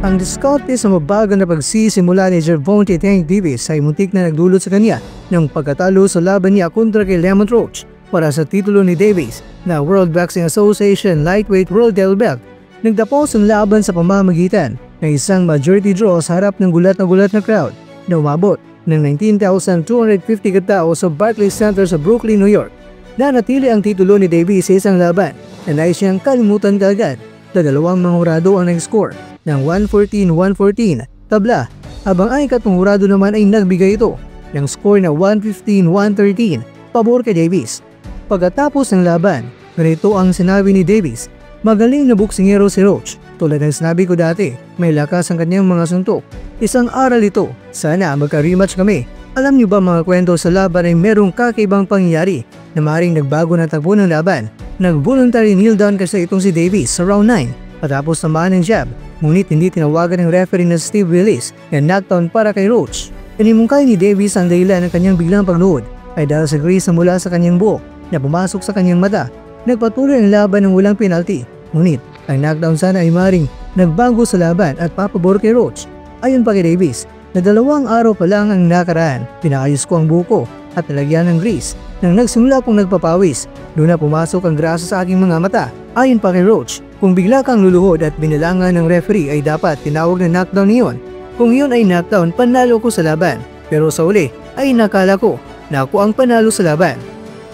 Ang diskarte sa mabagal na pagsisimula ni Gervonta Tank Davis ay muntik na nagdulot sa kanya ng pagkatalo sa laban niya kontra kay Lemon Roach para sa titulo ni Davis na World Boxing Association Lightweight World Title Belt. Nagtapos ang laban sa pamamagitan ng isang majority draw sa harap ng gulat na crowd na umabot ng 19,250 katao sa Barclays Center sa Brooklyn, New York. Nanatili ang titulo ni Davis sa isang laban na nais siyang kalimutan kaagad na dalawang mga hurado ang nag-score ng 114-114 tabla, habang ang ikatlong hurado naman ay nagbigay ito ng score na 115-113 pabor kay Davis. Pagkatapos ng laban, ganito ang sinabi ni Davis, "Magaling na boksingero si Roach. Tulad ng sinabi ko dati, may lakas ang kanyang mga suntok. Isang aral ito. Sana magka-rematch kami. Alam niyo ba mga kwento sa laban ay merong kakaibang pangyayari na maaaring nagbago na takbo ng laban. Nag-voluntary kneel down kasi itong si Davis sa round 9 patapos tamaan ng jab, ngunit hindi tinawagan ng referee na Steve Willis na knockdown para kay Roach. Inimungkay ni Davis ang dahilan ng kanyang biglang pagluhod ay dahil sa grease na mula sa kanyang buhok na pumasok sa kanyang mata. Nagpatuloy ang laban ng walang penalty, ngunit ang knockdown sana ay maring nagbago sa laban at papabor kay Roach. Ayon pa kay Davis, na 2 araw pa lang ang nakaraan, pinaayos ko ang buko at nalagyan ng grease. Nang nagsimula kong nagpapawis, doon na pumasok ang grasa sa aking mga mata. Ayon pa kay Roach, kung bigla kang luluhod at binalangan ng referee ay dapat tinawag na knockdown niyon. Kung iyon ay knockdown, panalo ko sa laban. Pero sa uli ay nakala ko na ako ang panalo sa laban."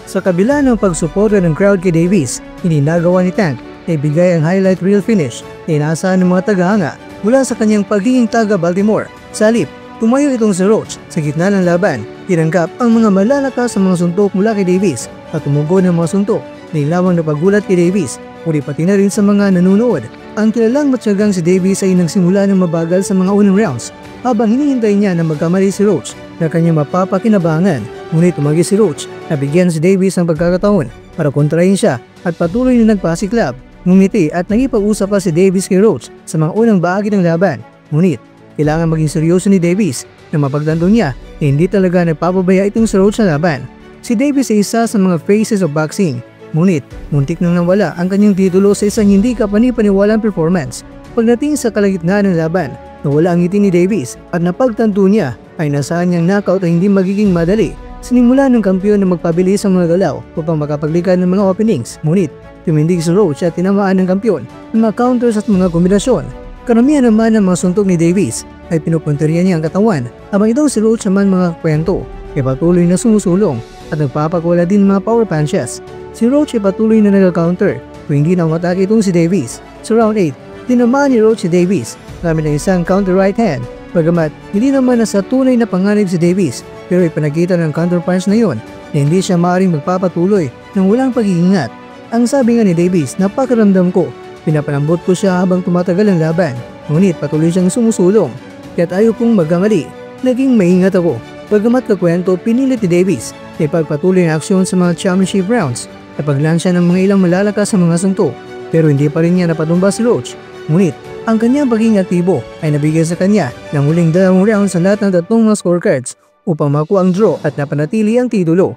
Sa kabila ng pagsuporta ng crowd kay Davis, hindi nagawa ni Tank na ibigay ang highlight reel finish na inaasahan ng mga tagahanga mula sa kanyang pagiging taga Baltimore. Sa halip, tumayo itong si Roach sa gitna ng laban, tinanggap ang mga malalakas sa mga suntok mula kay Davis at tumugon ng mga suntok na ilawang napagulat kay Davis, uli pati na rin sa mga nanonood. Ang kilalang matyagang si Davis ay nagsimula ng mabagal sa mga unang rounds habang hinihintay niya na magkamali si Roach na kanyang mapapakinabangan, ngunit tumagi si Roach na bigyan si Davis ng pagkakataon para kontrahin siya at patuloy na nagpasiklab. Ngumiti at nagipag-usap pa si Davis kay Roach sa mga unang bahagi ng laban, ngunit kailangan maging seryoso ni Davis na mapagtanto niya na hindi talaga nagpapabaya itong si Roach sa laban. Si Davis ay isa sa mga faces of boxing, ngunit muntik nang nawala ang kanyang titulo sa isang hindi kapani-paniwalang performance. Pagdating sa kalagitnaan ng laban, nawala ang ngiti ni Davis at napagtanto niya ay nasaan niyang knockout ay hindi magiging madali. Sinimula ng kampiyon na magpabilis ang mga galaw upang makapaglikad ng mga openings, ngunit tumindig si Roach at tinamaan ng kampiyon ng mga counters at mga kombinasyon. Karamihan naman ng mga suntok ni Davis ay pinupunteriya niya ang katawan, habang itong si Roach naman mga kwento ay patuloy na sumusulong at nagpapakawala din mga power punches. Si Roach ay patuloy na nag-counter kung hindi na umatake itong si Davis. Sa round 8, tinamaan ni Roach si Davis gamit ng isang counter right hand. Bagamat hindi naman nasa tunay na panganib si Davis, pero ipinakita ng counter punch na yon na hindi siya maaaring magpapatuloy ng walang pag-iingat. Ang sabi nga ni Davis, "Napakaramdam ko, pinapalambot ko siya habang tumatagal ang laban, ngunit patuloy siyang sumusulong, kaya't ayaw kong magkamali. Naging maingat ako." Bagamat kakwento, pinilit ni Davis na ipagpatuloy ang aksyon sa mga championship rounds at paglansya ng mga ilang malalakas sa mga suntok, pero hindi pa rin niya napatumba si Roach. Ngunit ang kanyang pagiging aktibo ay nabigay sa kanya ng huling 2 rounds sa lahat ng 3 mga scorecards upang makuha ang draw at napanatili ang titulo.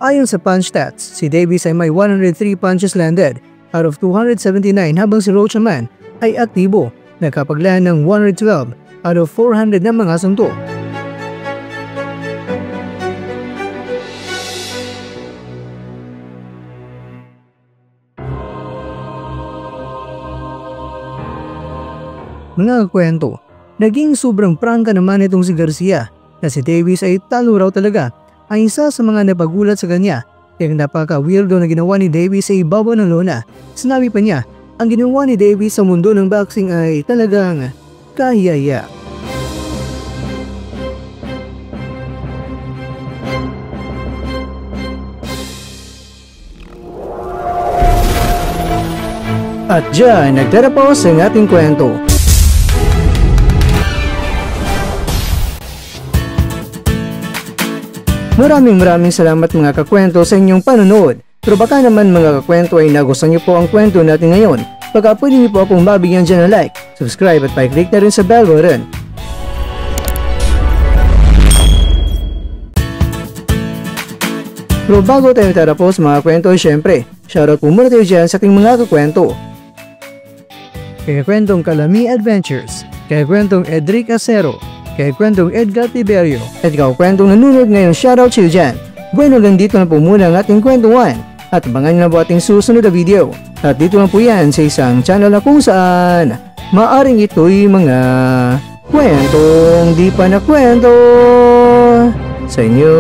Ayon sa punch stats, si Davis ay may 103 punches landed out of 279 habang si Roach naman ay aktibo, nakapaglaan ng 112 out of 400 na mga suntok. Mga kwento, naging sobrang prangka naman itong si Garcia na si Davis ay talo raw talaga. Ang isa sa mga napagulat sa kanya ay ang napaka-weirdo na ginawa ni Davis sa ibabaw ng lona. Sinabi pa niya, ang ginawa ni Davis sa mundo ng boxing ay talagang kahiyaya. At dyan, nagtatapos ang ating kwento. Maraming salamat mga kakwento sa inyong panonood. Pero baka naman mga kakwento ay nagustuhan niyo po ang kwento natin ngayon. Baka pwede niyo po akong mabigyan dyan ng like, subscribe at pa-click na rin sa bell button. Pero bago tayo tatapos mga kwento, syempre, shoutout po muna tayo dyan sa ating mga kakwento. Kaya kwentong Kalami Adventures. kay kwentong Edric Acero, kay kwentong Edgar Tiberio, at ikaw kwentong nanonood ngayon, shoutout sa iyo dyan. Bueno, hanggang dito na po muna ang ating kwentuhan at abangan nyo na po ating susunod na video. At dito na po yan sa isang channel na kung saan maaring ito'y mga kwentong di pa na kwento sa inyo.